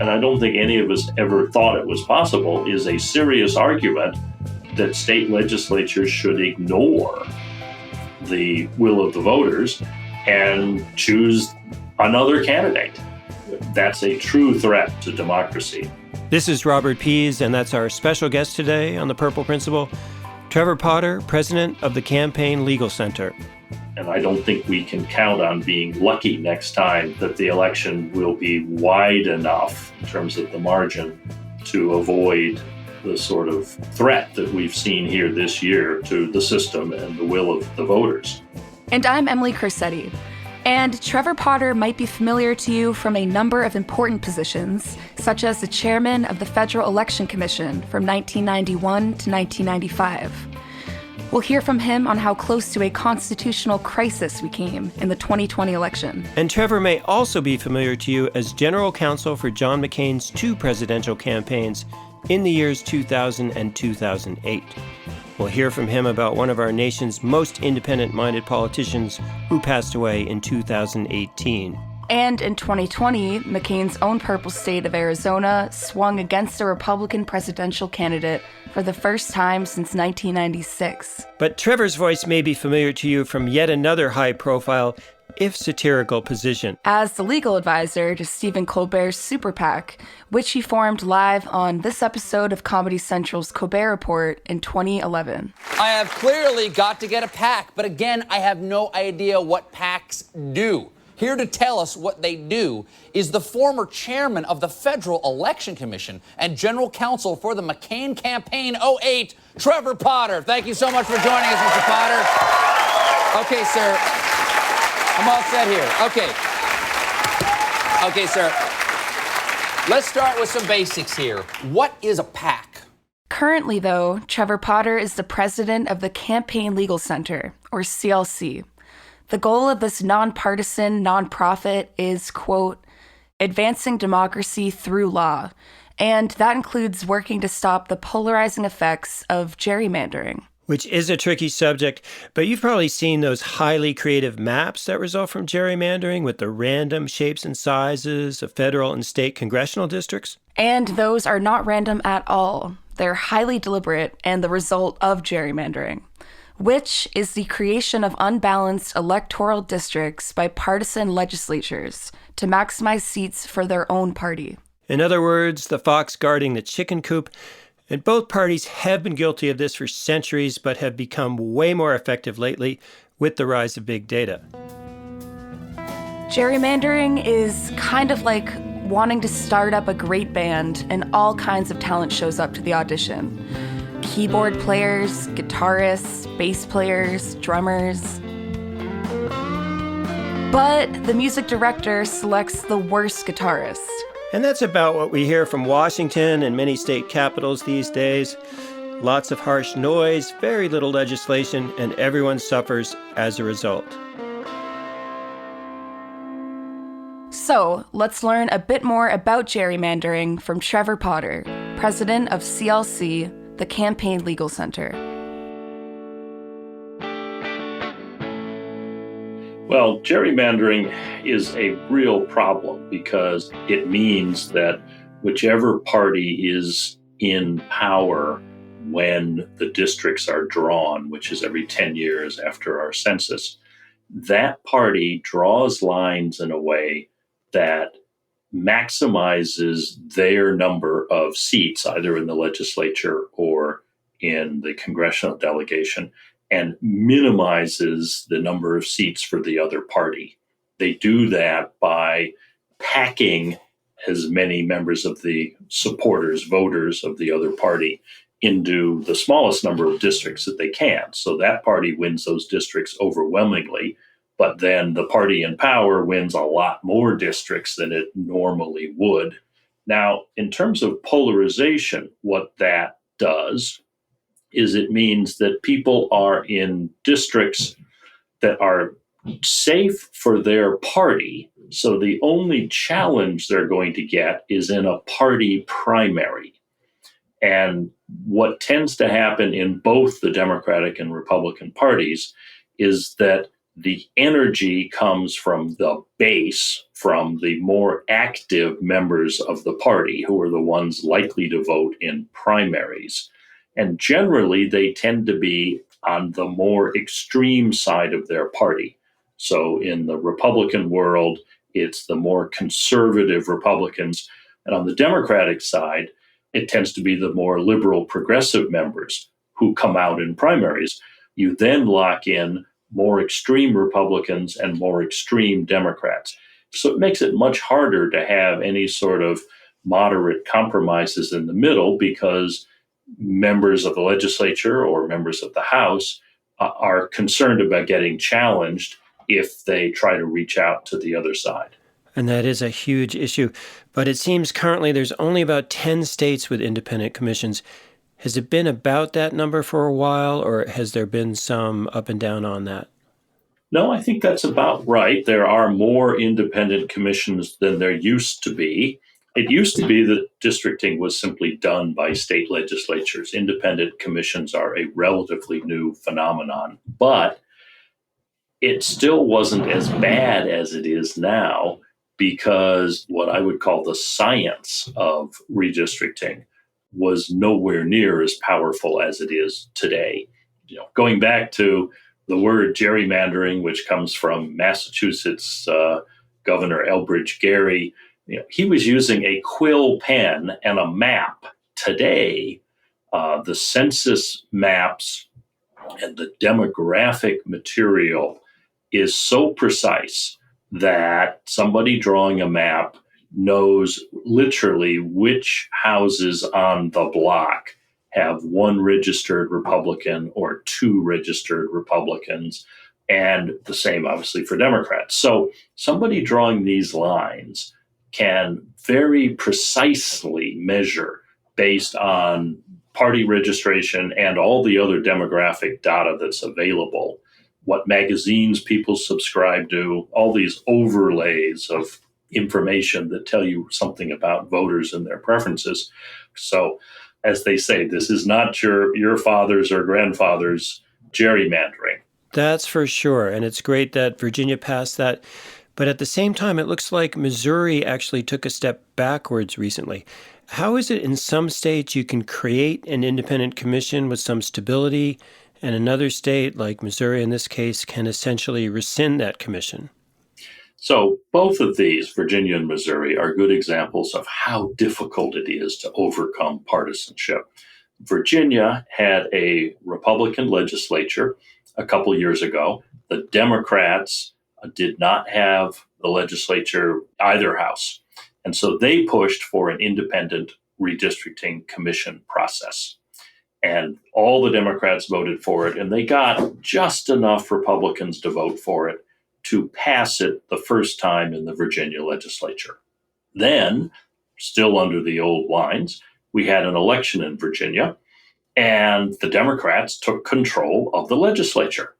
and I don't think any of us ever thought it was possible, is a serious argument that state legislatures should ignore the will of the voters and choose another candidate. That's a true threat to democracy. This is Robert Pease, and that's our special guest today on The Purple Principle, Trevor Potter, president of the Campaign Legal Center. And I don't think we can count on being lucky next time that the election will be wide enough in terms of the margin to avoid the sort of threat that we've seen here this year to the system and the will of the voters. And I'm Emily Corsetti. And Trevor Potter might be familiar to you from a number of important positions, such as the chairman of the Federal Election Commission from 1991 to 1995. We'll hear from him on how close to a constitutional crisis we came in the 2020 election. And Trevor may also be familiar to you as general counsel for John McCain's two presidential campaigns in the years 2000 and 2008. We'll hear from him about one of our nation's most independent-minded politicians who passed away in 2018. And in 2020, McCain's own purple state of Arizona swung against a Republican presidential candidate for the first time since 1996. But Trevor's voice may be familiar to you from yet another high-profile, if satirical, position as the legal advisor to Stephen Colbert's Super PAC, which he formed live on this episode of Comedy Central's Colbert Report in 2011. I have clearly got to get a PAC, but again, I have no idea what PACs do. Here to tell us what they do is the former chairman of the Federal Election Commission and general counsel for the McCain Campaign 08, Trevor Potter. Thank you so much for joining us, Mr. Potter. Okay, sir. I'm all set here. Okay, sir. Let's start with some basics here. What is a PAC? Currently, though, Trevor Potter is the president of the Campaign Legal Center, or CLC. The goal of this nonpartisan nonprofit is, quote, advancing democracy through law, and that includes working to stop the polarizing effects of gerrymandering. Which is a tricky subject, but you've probably seen those highly creative maps that result from gerrymandering with the random shapes and sizes of federal and state congressional districts. And those are not random at all. They're highly deliberate and the result of gerrymandering, which is the creation of unbalanced electoral districts by partisan legislatures to maximize seats for their own party. In other words, the fox guarding the chicken coop. And both parties have been guilty of this for centuries, but have become way more effective lately with the rise of big data. Gerrymandering is kind of like wanting to start up a great band and all kinds of talent shows up to the audition. Keyboard players, guitarists, bass players, drummers. But the music director selects the worst guitarist. And that's about what we hear from Washington and many state capitals these days. Lots of harsh noise, very little legislation, and everyone suffers as a result. So, let's learn a bit more about gerrymandering from Trevor Potter, president of CLC, the Campaign Legal Center. Well, gerrymandering is a real problem because it means that whichever party is in power when the districts are drawn, which is every 10 years after our census, that party draws lines in a way that maximizes their number of seats, either in the legislature or in the congressional delegation, and minimizes the number of seats for the other party. They do that by packing as many members of the supporters, voters of the other party into the smallest number of districts that they can. So that party wins those districts overwhelmingly, but then the party in power wins a lot more districts than it normally would. Now, in terms of polarization, what that does is it means that people are in districts that are safe for their party. So the only challenge they're going to get is in a party primary. And what tends to happen in both the Democratic and Republican parties is that The energy comes from the base, from the more active members of the party, who are the ones likely to vote in primaries. And generally, they tend to be on the more extreme side of their party. So in the Republican world, it's the more conservative Republicans. And on the Democratic side, it tends to be the more liberal progressive members who come out in primaries. You then lock in more extreme Republicans and more extreme Democrats. So it makes it much harder to have any sort of moderate compromises in the middle, because members of the legislature or members of the House are concerned about getting challenged if they try to reach out to the other side. And that is a huge issue. But it seems currently there's only about 10 states with independent commissions. Has it been about that number for a while, or has there been some up and down on that? No, I think that's about right. There are more independent commissions than there used to be. It used to be that districting was simply done by state legislatures. Independent commissions are a relatively new phenomenon, but it still wasn't as bad as it is now, because what I would call the science of redistricting was nowhere near as powerful as it is today. Going back to the word gerrymandering, which comes from Massachusetts Governor Elbridge Gerry, he was using a quill pen and a map. Today, the census maps and the demographic material is so precise that somebody drawing a map knows literally which houses on the block have one registered Republican or two registered Republicans, and the same obviously for Democrats. So somebody drawing these lines can very precisely measure, based on party registration and all the other demographic data that's available, what magazines people subscribe to, all these overlays of information that tell you something about voters and their preferences. So, as they say, this is not your father's or grandfather's gerrymandering. That's for sure. And it's great that Virginia passed that. But at the same time, it looks like Missouri actually took a step backwards recently. How is it in some states you can create an independent commission with some stability, and another state, like Missouri in this case, can essentially rescind that commission? So both of these, Virginia and Missouri, are good examples of how difficult it is to overcome partisanship. Virginia had a Republican legislature a couple years ago. The Democrats did not have the legislature, either house. And so they pushed for an independent redistricting commission process. And all the Democrats voted for it, and they got just enough Republicans to vote for it to pass it the first time in the Virginia legislature. Then, still under the old lines, we had an election in Virginia, and the Democrats took control of the legislature.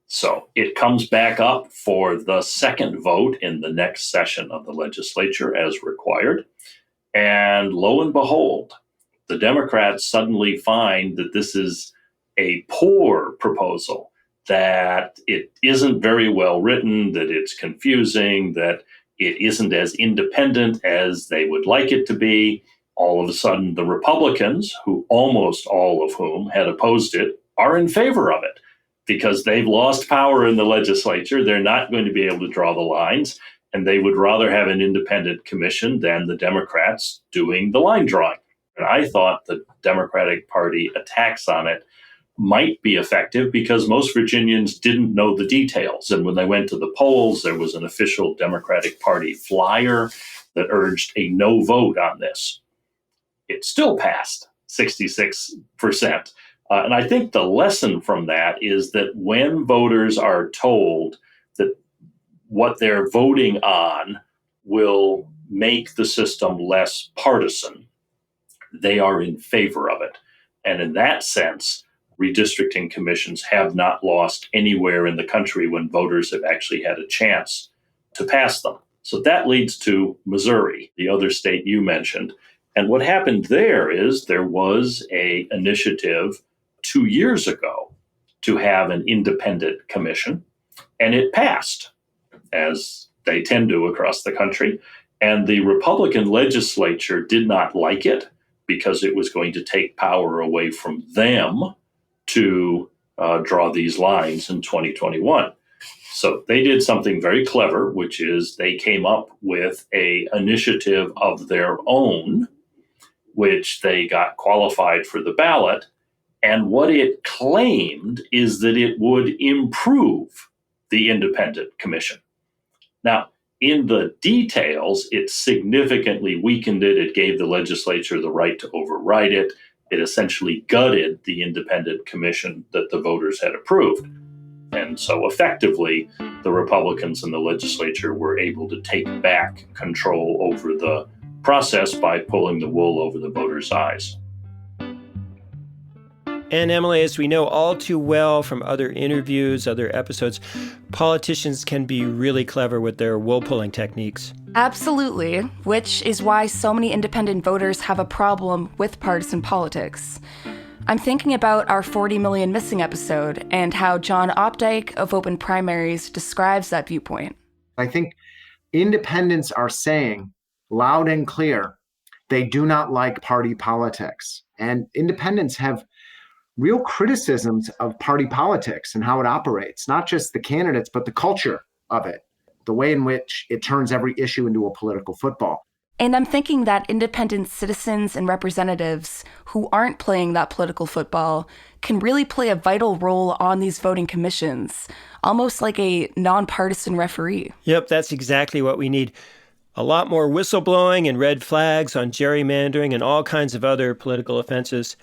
So it comes back up for the second vote in the next session of the legislature as required. And lo and behold, the Democrats suddenly find that this is a poor proposal, that it isn't very well written, that it's confusing, that it isn't as independent as they would like it to be. All of a sudden, the Republicans, who almost all of whom had opposed it, are in favor of it, because they've lost power in the legislature. They're not going to be able to draw the lines, and they would rather have an independent commission than the Democrats doing the line drawing. And I thought the Democratic Party attacks on it might be effective because most Virginians didn't know the details. And when they went to the polls, there was an official Democratic Party flyer that urged a no vote on this. It still passed 66%. And I think the lesson from that is that when voters are told that what they're voting on will make the system less partisan, they are in favor of it. And in that sense, redistricting commissions have not lost anywhere in the country when voters have actually had a chance to pass them. So that leads to Missouri, the other state you mentioned. And what happened there is there was an initiative 2 years ago to have an independent commission. And it passed, as they tend to across the country. And the Republican legislature did not like it because it was going to take power away from them to draw these lines in 2021. So they did something very clever, which is they came up with an initiative of their own, which they got qualified for the ballot. And what it claimed is that it would improve the independent commission. Now, in the details, it significantly weakened it. It gave the legislature the right to override it. It essentially gutted the independent commission that the voters had approved. And so effectively, the Republicans in the legislature were able to take back control over the process by pulling the wool over the voters' eyes. And Emily, as we know all too well from other interviews, other episodes, politicians can be really clever with their wool-pulling techniques. Absolutely, which is why so many independent voters have a problem with partisan politics. I'm thinking about our 40 Million Missing episode and how John Opdyke of Open Primaries describes that viewpoint. I think independents are saying loud and clear they do not like party politics. And independents have real criticisms of party politics and how it operates, not just the candidates, but the culture of it, the way in which it turns every issue into a political football. And I'm thinking that independent citizens and representatives who aren't playing that political football can really play a vital role on these voting commissions, almost like a nonpartisan referee. Yep, that's exactly what we need. A lot more whistleblowing and red flags on gerrymandering and all kinds of other political offenses.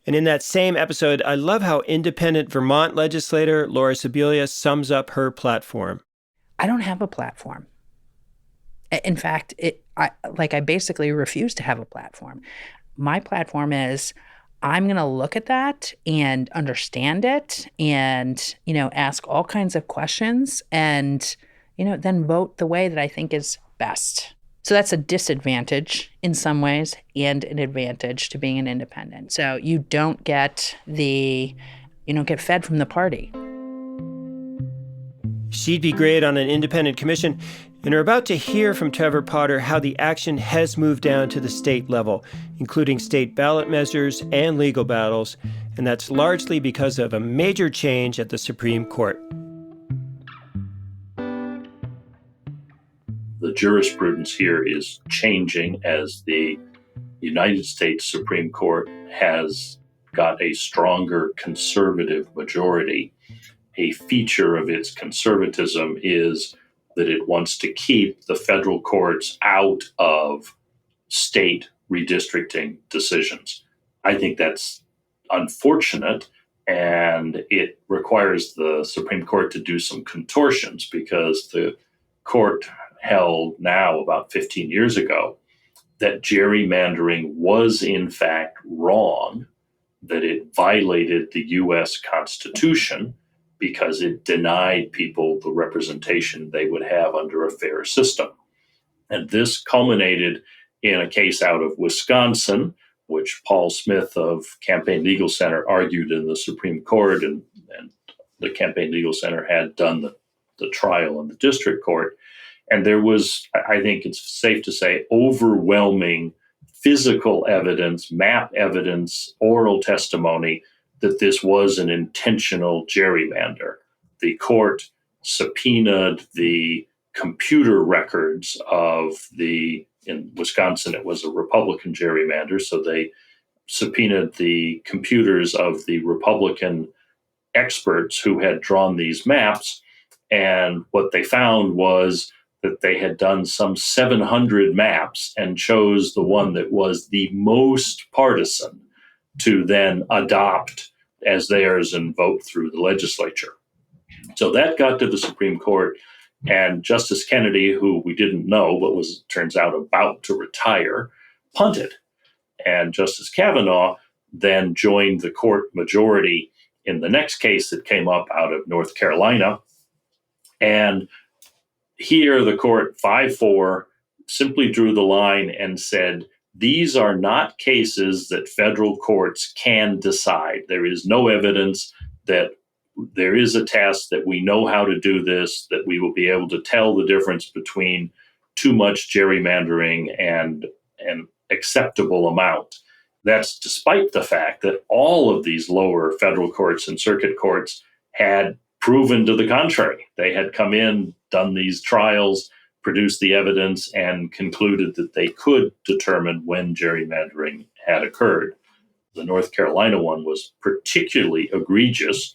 And in that same episode, I love how independent Vermont legislator Laura Sibilia sums up her platform. I don't have a platform. In fact, I basically refuse to have a platform. My platform is I'm going to look at that and understand it and, ask all kinds of questions and, then vote the way that I think is best. So that's a disadvantage in some ways and an advantage to being an independent. So you don't get fed from the party. She'd be great on an independent commission. And we're about to hear from Trevor Potter how the action has moved down to the state level, including state ballot measures and legal battles. And that's largely because of a major change at the Supreme Court. The jurisprudence here is changing as the United States Supreme Court has got a stronger conservative majority. A feature of its conservatism is that it wants to keep the federal courts out of state redistricting decisions. I think that's unfortunate, and it requires the Supreme Court to do some contortions because the court held now about 15 years ago that gerrymandering was in fact wrong, that it violated the U.S. Constitution because it denied people the representation they would have under a fair system. And this culminated in a case out of Wisconsin, which Paul Smith of Campaign Legal Center argued in the Supreme Court, and the Campaign Legal Center had done the trial in the district court. And there was, I think it's safe to say, overwhelming physical evidence, map evidence, oral testimony that this was an intentional gerrymander. The court subpoenaed the computer records in Wisconsin, it was a Republican gerrymander, so they subpoenaed the computers of the Republican experts who had drawn these maps. And what they found was that they had done some 700 maps and chose the one that was the most partisan to then adopt as theirs and vote through the legislature. So that got to the Supreme Court, and Justice Kennedy, who we didn't know but was, turns out, about to retire, punted. And Justice Kavanaugh then joined the court majority in the next case that came up out of North Carolina. And here the court 5-4 simply drew the line and said, these are not cases that federal courts can decide. There is no evidence that there is a test that we know how to do this, that we will be able to tell the difference between too much gerrymandering and an acceptable amount. That's despite the fact that all of these lower federal courts and circuit courts had proven to the contrary. They had come in, done these trials, produced the evidence, and concluded that they could determine when gerrymandering had occurred. The North Carolina one was particularly egregious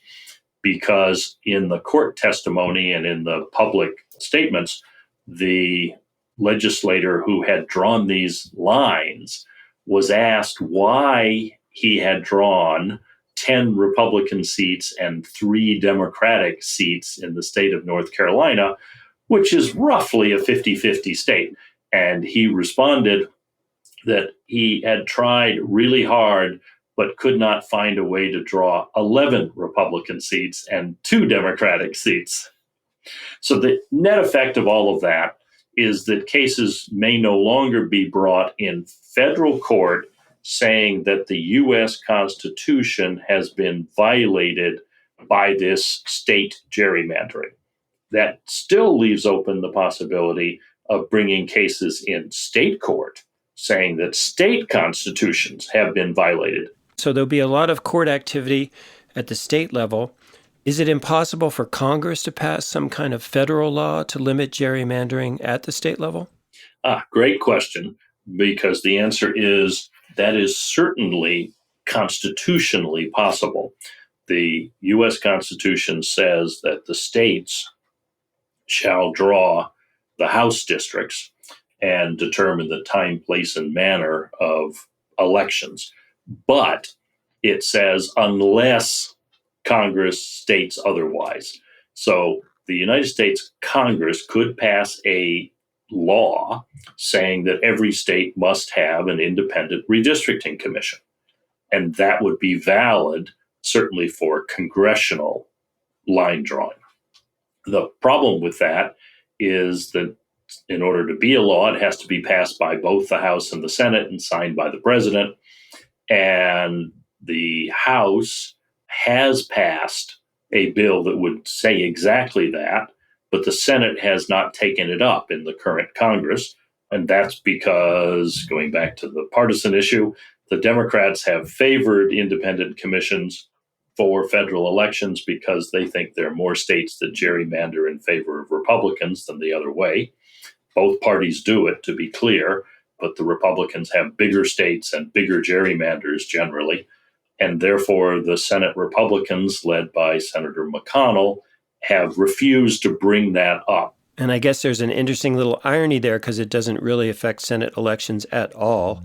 because in the court testimony and in the public statements, the legislator who had drawn these lines was asked why he had drawn 10 Republican seats and 3 Democratic seats in the state of North Carolina, which is roughly a 50-50 state. And he responded that he had tried really hard but could not find a way to draw 11 Republican seats and 2 Democratic seats. So the net effect of all of that is that cases may no longer be brought in federal court saying that the U.S. Constitution has been violated by this state gerrymandering. That still leaves open the possibility of bringing cases in state court saying that state constitutions have been violated. So there'll be a lot of court activity at the state level. Is it impossible for Congress to pass some kind of federal law to limit gerrymandering at the state level? Great question, because the answer is that is certainly constitutionally possible. The U.S. Constitution says that the states shall draw the House districts and determine the time, place, and manner of elections. But it says unless Congress states otherwise. So the United States Congress could pass a law saying that every state must have an independent redistricting commission. And that would be valid, certainly for congressional line drawing. The problem with that is that in order to be a law, it has to be passed by both the House and the Senate and signed by the president. And the House has passed a bill that would say exactly that, but the Senate has not taken it up in the current Congress. And that's because, going back to the partisan issue, the Democrats have favored independent commissions for federal elections because they think there are more states that gerrymander in favor of Republicans than the other way. Both parties do it, to be clear, but the Republicans have bigger states and bigger gerrymanders generally. And therefore, the Senate Republicans, led by Senator McConnell, have refused to bring that up. And I guess there's an interesting little irony there because it doesn't really affect Senate elections at all.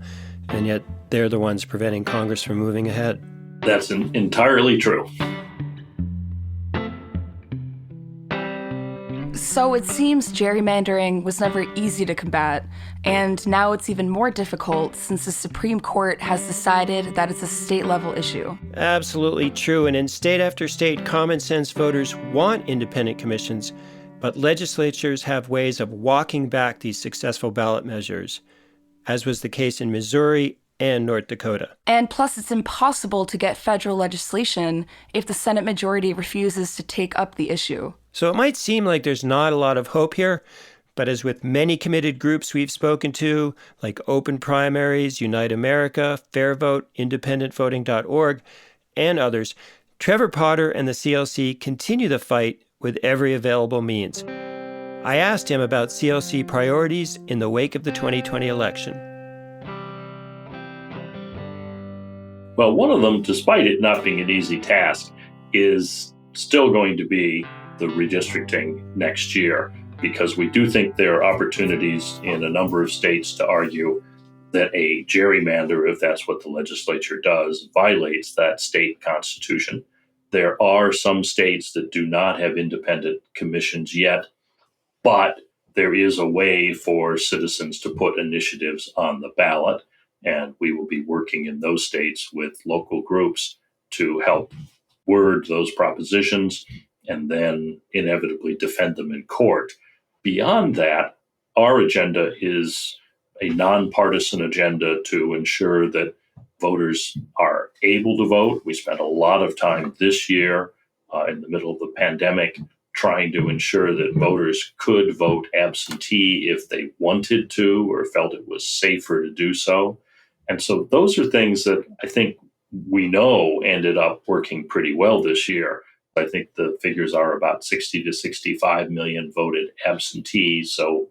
And yet they're the ones preventing Congress from moving ahead. That's entirely true. So it seems gerrymandering was never easy to combat, and now it's even more difficult since the Supreme Court has decided that it's a state-level issue. Absolutely true. And in state after state, common sense voters want independent commissions, but legislatures have ways of walking back these successful ballot measures, as was the case in Missouri and North Dakota. And plus, it's impossible to get federal legislation if the Senate majority refuses to take up the issue. So it might seem like there's not a lot of hope here, but as with many committed groups we've spoken to, like Open Primaries, Unite America, Fair Vote, IndependentVoting.org, and others, Trevor Potter and the CLC continue the fight with every available means. I asked him about CLC priorities in the wake of the 2020 election. Well, one of them, despite it not being an easy task, is still going to be the redistricting next year, because we do think there are opportunities in a number of states to argue that a gerrymander, if that's what the legislature does, violates that state constitution. There are some states that do not have independent commissions yet, but there is a way for citizens to put initiatives on the ballot, and we will be working in those states with local groups to help word those propositions and then inevitably defend them in court. Beyond that, our agenda is a nonpartisan agenda to ensure that voters are able to vote. We spent a lot of time this year in the middle of the pandemic, trying to ensure that voters could vote absentee if they wanted to or felt it was safer to do so. And so those are things that I think we know ended up working pretty well this year. I think the figures are about 60 to 65 million voted absentee, so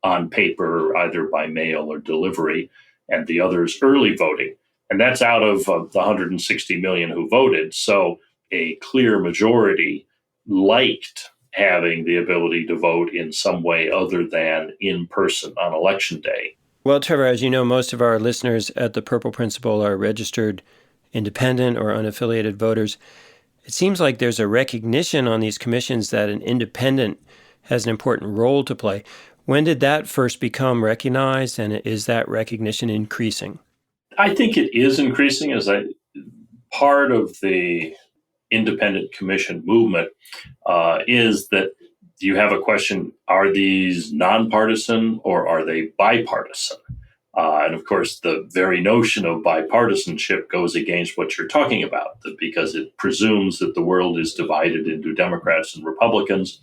on paper, either by mail or delivery, and the others early voting. And that's out of the 160 million who voted. So a clear majority liked having the ability to vote in some way other than in person on election day. Well, Trevor, as you know, most of our listeners at the Purple Principle are registered independent or unaffiliated voters. It seems like there's a recognition on these commissions that an independent has an important role to play. When did that first become recognized, and is that recognition increasing? I think it is increasing as part of the independent commission movement is that you have a question, are these nonpartisan or are they bipartisan? And of course, the very notion of bipartisanship goes against what you're talking about, because it presumes that the world is divided into Democrats and Republicans.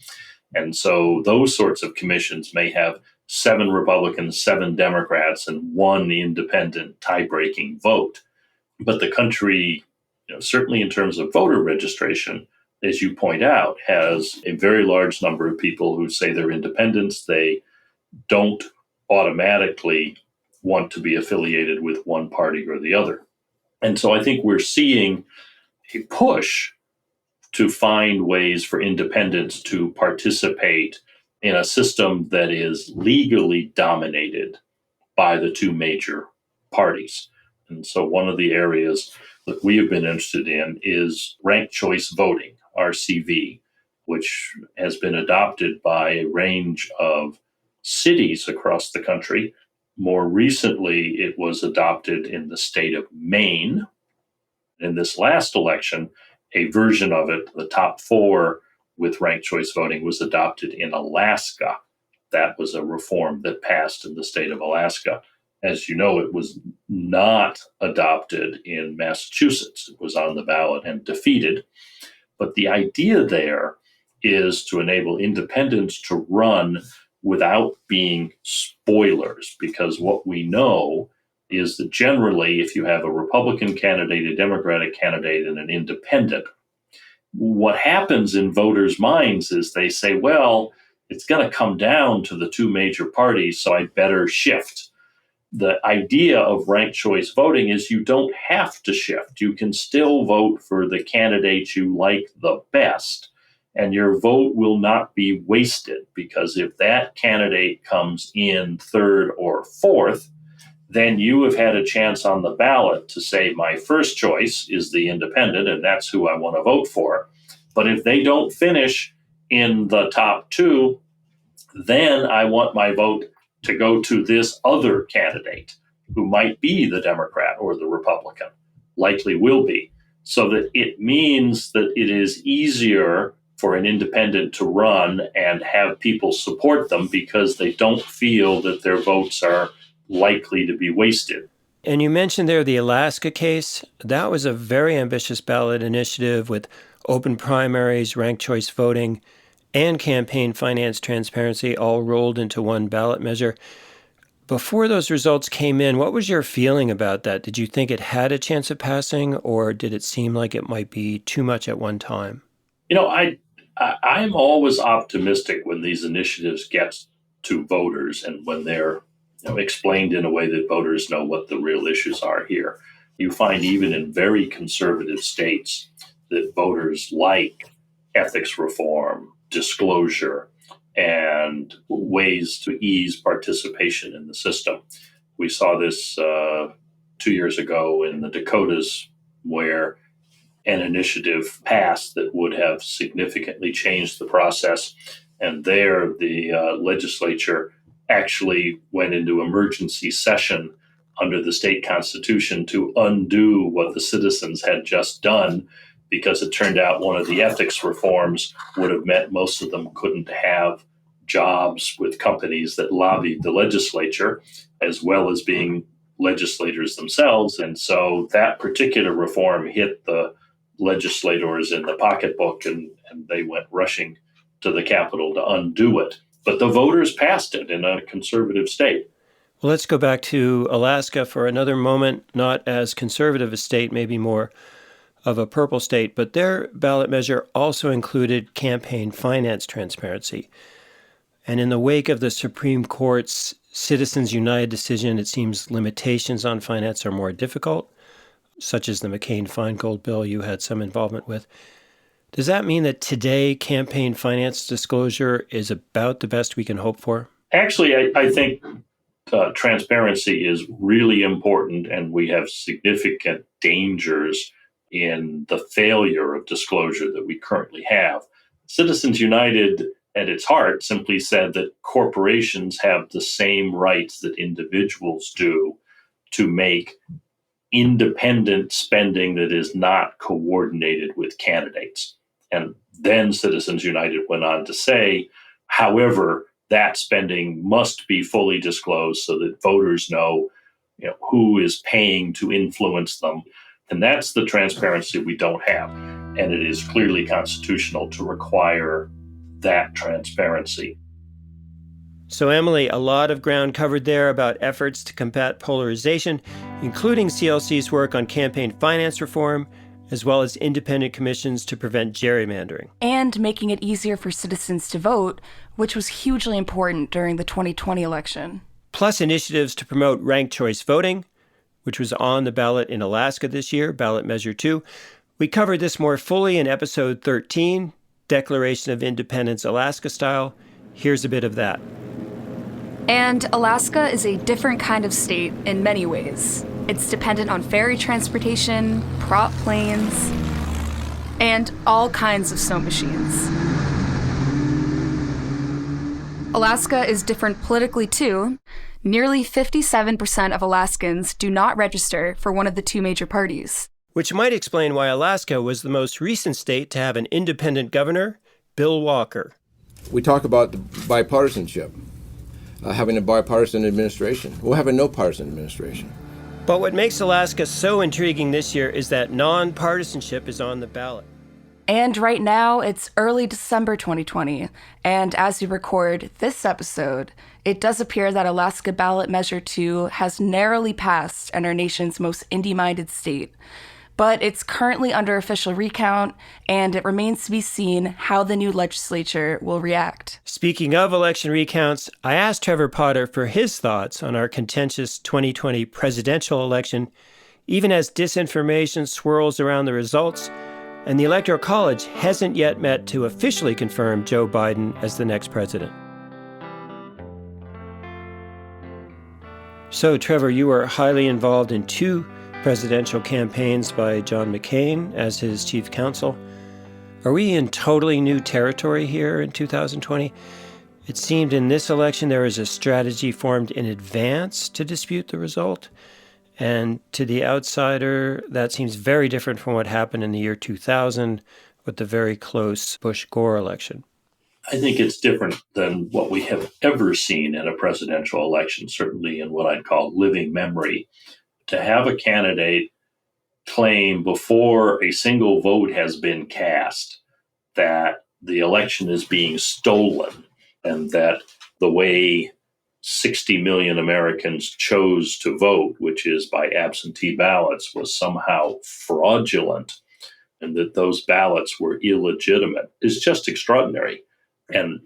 And so those sorts of commissions may have 7 Republicans, 7 Democrats, and 1 independent tie-breaking vote. But the country, certainly in terms of voter registration, as you point out, has a very large number of people who say they're independents. They don't automatically want to be affiliated with one party or the other. And so I think we're seeing a push to find ways for independents to participate in a system that is legally dominated by the 2 major parties. And so one of the areas that we have been interested in is ranked choice voting, RCV, which has been adopted by a range of cities across the country. More recently, it was adopted in the state of Maine. In this last election, a version of it, the top 4 with ranked choice voting, was adopted in Alaska. That was a reform that passed in the state of Alaska. As you know, it was not adopted in Massachusetts. It was on the ballot and defeated. But the idea there is to enable independents to run without being spoilers, because what we know is that generally, if you have a Republican candidate, a Democratic candidate, and an independent, what happens in voters' minds is they say, well, it's going to come down to the 2 major parties, so I better shift. The idea of ranked choice voting is you don't have to shift. You can still vote for the candidate you like the best, and your vote will not be wasted, because if that candidate comes in 3rd or 4th, then you have had a chance on the ballot to say, my first choice is the independent, and that's who I want to vote for. But if they don't finish in the top 2, then I want my vote to go to this other candidate who might be the Democrat or the Republican, likely will be. So that it means that it is easier for an independent to run and have people support them because they don't feel that their votes are likely to be wasted. And you mentioned there the Alaska case. That was a very ambitious ballot initiative with open primaries, ranked choice voting, and campaign finance transparency all rolled into one ballot measure. Before those results came in, what was your feeling about that? Did you think it had a chance of passing, or did it seem like it might be too much at one time? I'm always optimistic when these initiatives get to voters and when they're explained in a way that voters know what the real issues are here. You find even in very conservative states that voters like ethics reform, disclosure, and ways to ease participation in the system. We saw this 2 years ago in the Dakotas, where an initiative passed that would have significantly changed the process. And there, the legislature actually went into emergency session under the state constitution to undo what the citizens had just done, because it turned out one of the ethics reforms would have meant most of them couldn't have jobs with companies that lobbied the legislature, as well as being legislators themselves. And so that particular reform hit the legislators in the pocketbook, and they went rushing to the Capitol to undo it. But the voters passed it in a conservative state. Well, let's go back to Alaska for another moment, not as conservative a state, maybe more of a purple state, but their ballot measure also included campaign finance transparency. And in the wake of the Supreme Court's Citizens United decision, it seems limitations on finance are more difficult, such as the McCain-Feingold bill you had some involvement with. Does that mean that today campaign finance disclosure is about the best we can hope for? Actually, I think transparency is really important, and we have significant dangers in the failure of disclosure that we currently have. Citizens United, at its heart, simply said that corporations have the same rights that individuals do to make independent spending that is not coordinated with candidates. And then Citizens United went on to say, however, that spending must be fully disclosed so that voters know, who is paying to influence them. And that's the transparency we don't have. And it is clearly constitutional to require that transparency. So, Emily, a lot of ground covered there about efforts to combat polarization, including CLC's work on campaign finance reform, as well as independent commissions to prevent gerrymandering. And making it easier for citizens to vote, which was hugely important during the 2020 election. Plus initiatives to promote ranked choice voting, which was on the ballot in Alaska this year, ballot measure 2. We covered this more fully in episode 13, Declaration of Independence Alaska style. Here's a bit of that. And Alaska is a different kind of state in many ways. It's dependent on ferry transportation, prop planes, and all kinds of snow machines. Alaska is different politically, too. Nearly 57% of Alaskans do not register for one of the two major parties. Which might explain why Alaska was the most recent state to have an independent governor, Bill Walker. We talk about the bipartisanship, having a bipartisan administration. We'll have a no-partisan administration. But what makes Alaska so intriguing this year is that nonpartisanship is on the ballot. And right now, it's early December 2020, and as we record this episode, it does appear that Alaska Ballot Measure 2 has narrowly passed in our nation's most indie-minded state. But it's currently under official recount, and it remains to be seen how the new legislature will react. Speaking of election recounts, I asked Trevor Potter for his thoughts on our contentious 2020 presidential election, even as disinformation swirls around the results, and the Electoral College hasn't yet met to officially confirm Joe Biden as the next president. So, Trevor, you were highly involved in two presidential campaigns by John McCain as his chief counsel. Are we in totally new territory here in 2020? It seemed in this election there was a strategy formed in advance to dispute the result. And to the outsider, that seems very different from what happened in the year 2000 with the very close Bush-Gore election. I think it's different than what we have ever seen in a presidential election, certainly in what I'd call living memory. To have a candidate claim before a single vote has been cast that the election is being stolen and that the way 60 million Americans chose to vote, which is by absentee ballots, was somehow fraudulent and that those ballots were illegitimate is just extraordinary. And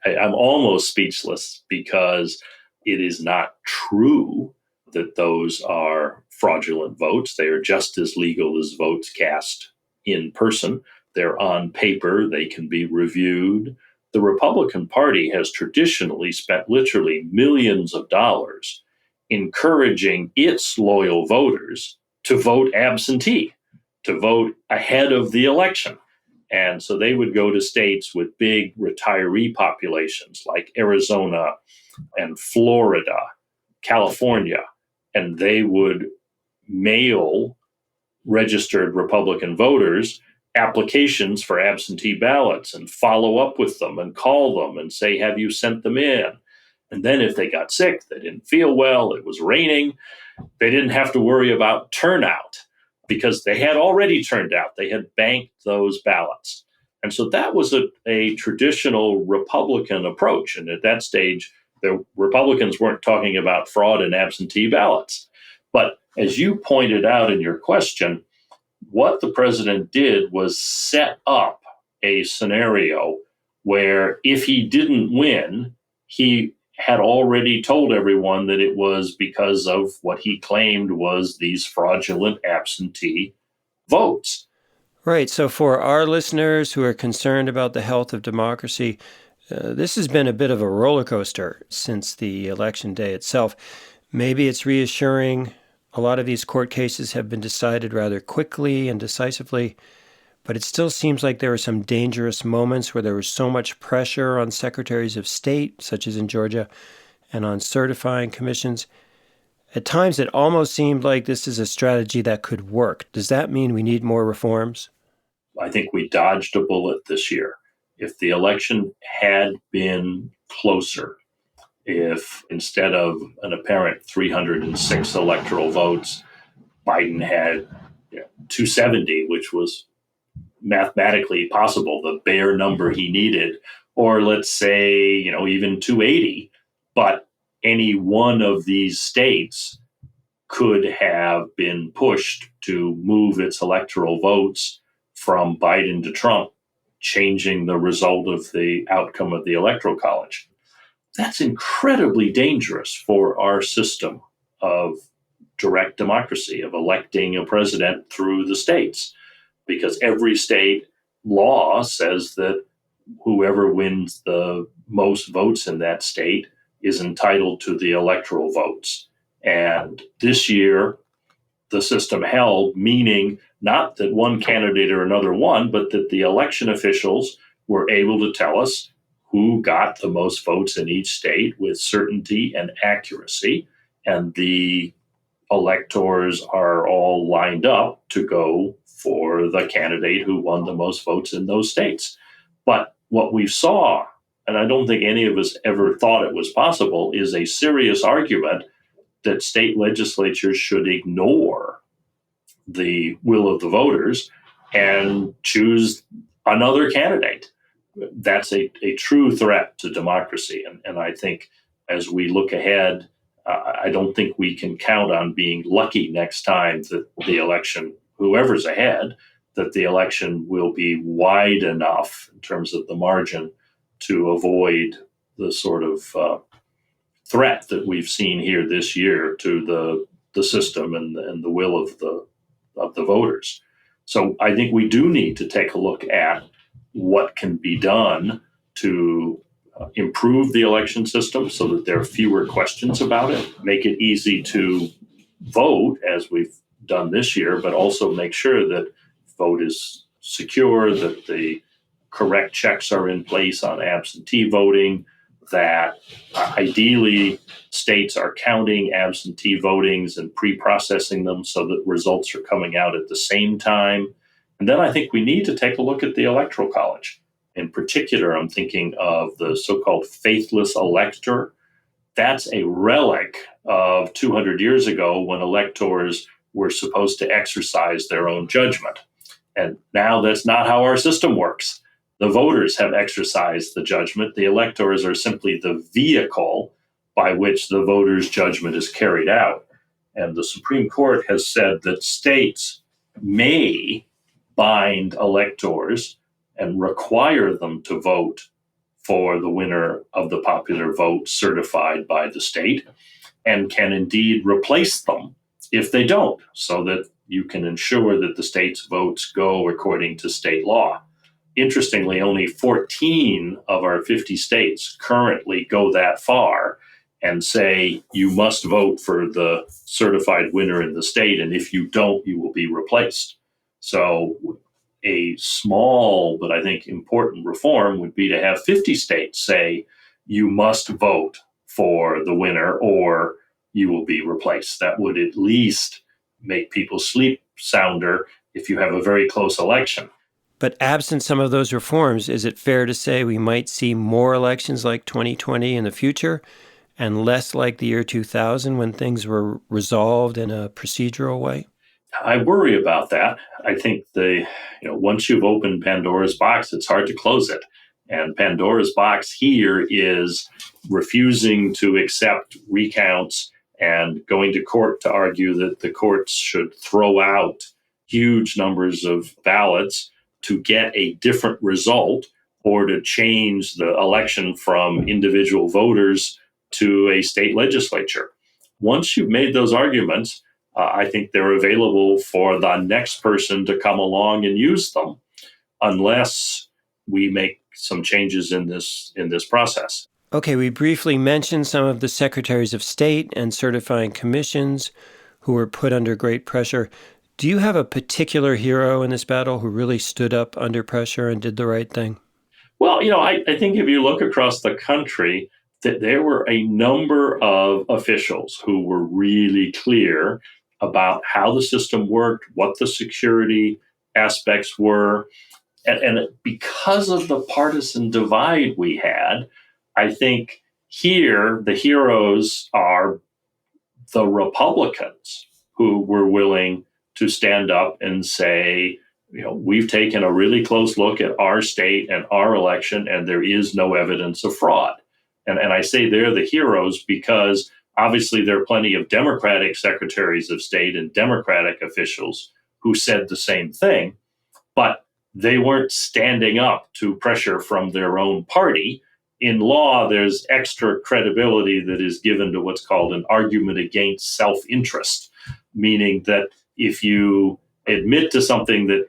I'm almost speechless because it is not true that those are fraudulent votes. They are just as legal as votes cast in person. They're on paper. They can be reviewed. The Republican Party has traditionally spent literally millions of dollars encouraging its loyal voters to vote absentee, to vote ahead of the election. And so they would go to states with big retiree populations like Arizona and Florida, California, and they would mail registered Republican voters applications for absentee ballots and follow up with them and call them and say, have you sent them in? And then if they got sick, they didn't feel well, it was raining, they didn't have to worry about turnout. because they had already turned out, they had banked those ballots. And so that was a traditional Republican approach. And at that stage, the Republicans weren't talking about fraud and absentee ballots. But as you pointed out in your question, what the president did was set up a scenario where if he didn't win, he had already told everyone that it was because of what he claimed was these fraudulent absentee votes. Right. So for our listeners who are concerned about the health of democracy, this has been a bit of a roller coaster since the election day itself. Maybe it's reassuring. A lot of these court cases have been decided rather quickly and decisively, but it still seems like there are some dangerous moments where there was so much pressure on secretaries of state, such as in Georgia, and on certifying commissions. At times, it almost seemed like this is a strategy that could work. Does that mean we need more reforms? I think we dodged a bullet this year. If the election had been closer, if instead of an apparent 306 electoral votes, Biden had 270, which was mathematically possible, the bare number he needed, or let's say, even 280, but any one of these states could have been pushed to move its electoral votes from Biden to Trump, changing the result of the outcome of the Electoral College. That's incredibly dangerous for our system of direct democracy, of electing a president through the states, because every state law says that whoever wins the most votes in that state is entitled to the electoral votes. And this year, the system held, meaning not that one candidate or another won, but that the election officials were able to tell us who got the most votes in each state with certainty and accuracy. And the electors are all lined up to go for the candidate who won the most votes in those states. But what we saw, and I don't think any of us ever thought it was possible, is a serious argument that state legislatures should ignore the will of the voters and choose another candidate. That's a true threat to democracy. And I think as we look ahead, I don't think we can count on being lucky next time that the election, whoever's ahead, that the election will be wide enough in terms of the margin to avoid the sort of threat that we've seen here this year to the system and the will of the voters. So I think we do need to take a look at what can be done to improve the election system so that there are fewer questions about it, make it easy to vote as we've done this year, but also make sure that vote is secure, that the correct checks are in place on absentee voting, that ideally states are counting absentee votings and pre-processing them so that results are coming out at the same time. And then I think we need to take a look at the Electoral College. In particular, I'm thinking of the so-called faithless elector. That's a relic of 200 years ago when electors were supposed to exercise their own judgment. And now that's not how our system works. The voters have exercised the judgment. The electors are simply the vehicle by which the voters' judgment is carried out. And the Supreme Court has said that states may bind electors and require them to vote for the winner of the popular vote certified by the state, and can indeed replace them if they don't, so that you can ensure that the state's votes go according to state law. Interestingly, only 14 of our 50 states currently go that far and say you must vote for the certified winner in the state, and if you don't, you will be replaced. So a small but I think important reform would be to have 50 states say you must vote for the winner or you will be replaced. That would at least make people sleep sounder if you have a very close election. But absent some of those reforms, is it fair to say we might see more elections like 2020 in the future and less like the year 2000 when things were resolved in a procedural way? I worry about that. I think once you've opened Pandora's box, it's hard to close it. And Pandora's box here is refusing to accept recounts and going to court to argue that the courts should throw out huge numbers of ballots to get a different result or to change the election from individual voters to a state legislature. Once you've made those arguments, I think they're available for the next person to come along and use them, unless we make some changes in this process. Okay, we briefly mentioned some of the secretaries of state and certifying commissions who were put under great pressure. Do you have a particular hero in this battle who really stood up under pressure and did the right thing? Well, I think if you look across the country, that there were a number of officials who were really clear about how the system worked, what the security aspects were. And because of the partisan divide we had, I think here the heroes are the Republicans who were willing to stand up and say, we've taken a really close look at our state and our election, and there is no evidence of fraud. And I say they're the heroes because obviously there are plenty of Democratic secretaries of state and Democratic officials who said the same thing, but they weren't standing up to pressure from their own party. In law, there's extra credibility that is given to what's called an argument against self-interest, meaning that if you admit to something that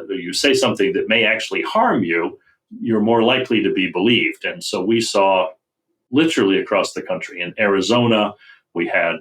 you say something that may actually harm you, you're more likely to be believed. And so we saw literally across the country. In Arizona, we had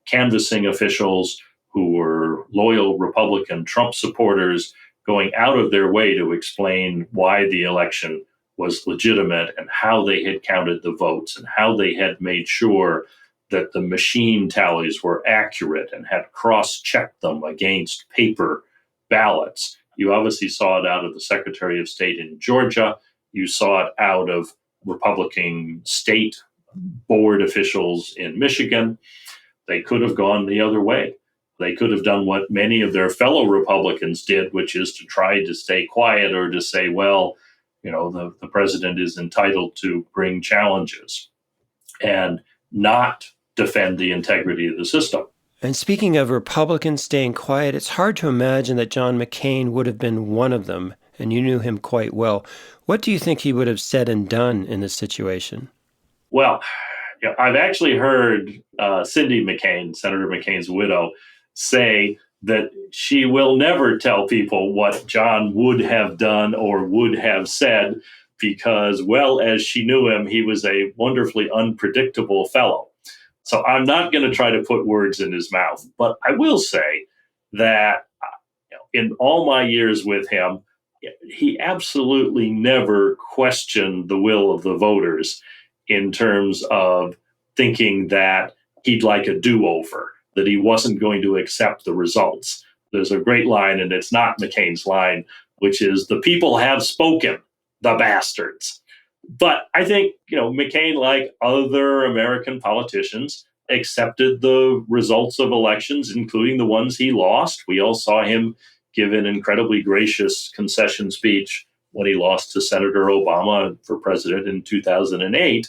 canvassing officials who were loyal Republican Trump supporters going out of their way to explain why the election was legitimate and how they had counted the votes and how they had made sure that the machine tallies were accurate and had cross-checked them against paper ballots. You obviously saw it out of the Secretary of State in Georgia. You saw it out of Republican state board officials in Michigan. They could have gone the other way. They could have done what many of their fellow Republicans did, which is to try to stay quiet or to say, well, the president is entitled to bring challenges and not defend the integrity of the system. And speaking of Republicans staying quiet, it's hard to imagine that John McCain would have been one of them, and you knew him quite well. What do you think he would have said and done in this situation? Well, I've actually heard Cindy McCain, Senator McCain's widow, say that she will never tell people what John would have done or would have said because, well, as she knew him, he was a wonderfully unpredictable fellow. So I'm not going to try to put words in his mouth, but I will say that in all my years with him, he absolutely never questioned the will of the voters in terms of thinking that he'd like a do-over, that he wasn't going to accept the results. There's a great line, and it's not McCain's line, which is, the people have spoken, the bastards. But I think, McCain, like other American politicians, accepted the results of elections, including the ones he lost. We all saw him give an incredibly gracious concession speech when he lost to Senator Obama for president in 2008.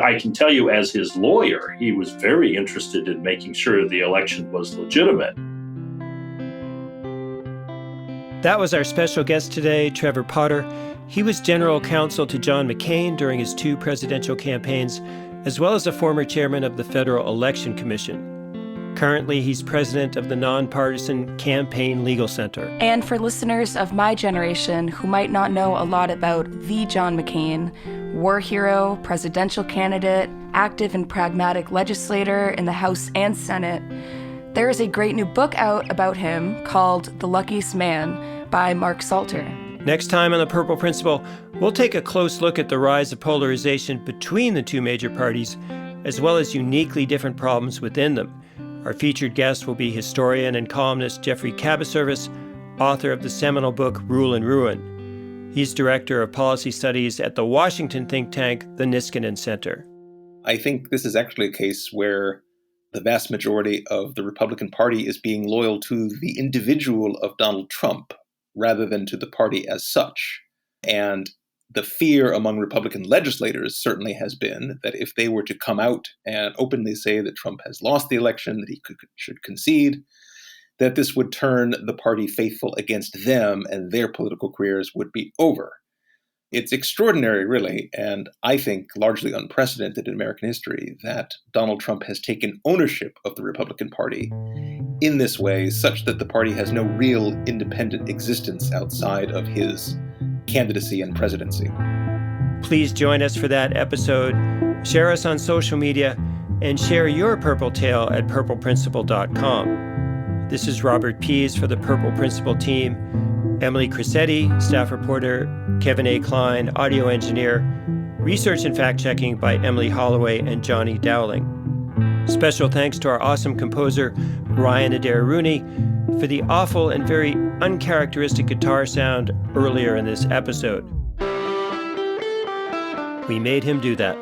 I can tell you, as his lawyer, he was very interested in making sure the election was legitimate. That was our special guest today, Trevor Potter. He was general counsel to John McCain during his 2 presidential campaigns, as well as a former chairman of the Federal Election Commission. Currently, he's president of the Nonpartisan Campaign Legal Center. And for listeners of my generation who might not know a lot about the John McCain, war hero, presidential candidate, active and pragmatic legislator in the House and Senate, there is a great new book out about him called The Luckiest Man by Mark Salter. Next time on The Purple Principle, we'll take a close look at the rise of polarization between the 2 major parties, as well as uniquely different problems within them. Our featured guest will be historian and columnist Jeffrey Cabaservice, author of the seminal book Rule and Ruin. He's director of policy studies at the Washington think tank, the Niskanen Center. I think this is actually a case where the vast majority of the Republican Party is being loyal to the individual of Donald Trump rather than to the party as such. And the fear among Republican legislators certainly has been that if they were to come out and openly say that Trump has lost the election, that he should concede, that this would turn the party faithful against them and their political careers would be over. It's extraordinary, really, and I think largely unprecedented in American history that Donald Trump has taken ownership of the Republican Party in this way, such that the party has no real independent existence outside of his candidacy and presidency. Please join us for that episode. Share us on social media and share your Purple Tale at purpleprinciple.com. This is Robert Pease for the Purple Principle team. Emily Crissetti, staff reporter, Kevin A. Klein, audio engineer, research and fact-checking by Emily Holloway and Johnny Dowling. Special thanks to our awesome composer, Ryan Adair Rooney, for the awful and very uncharacteristic guitar sound earlier in this episode. We made him do that.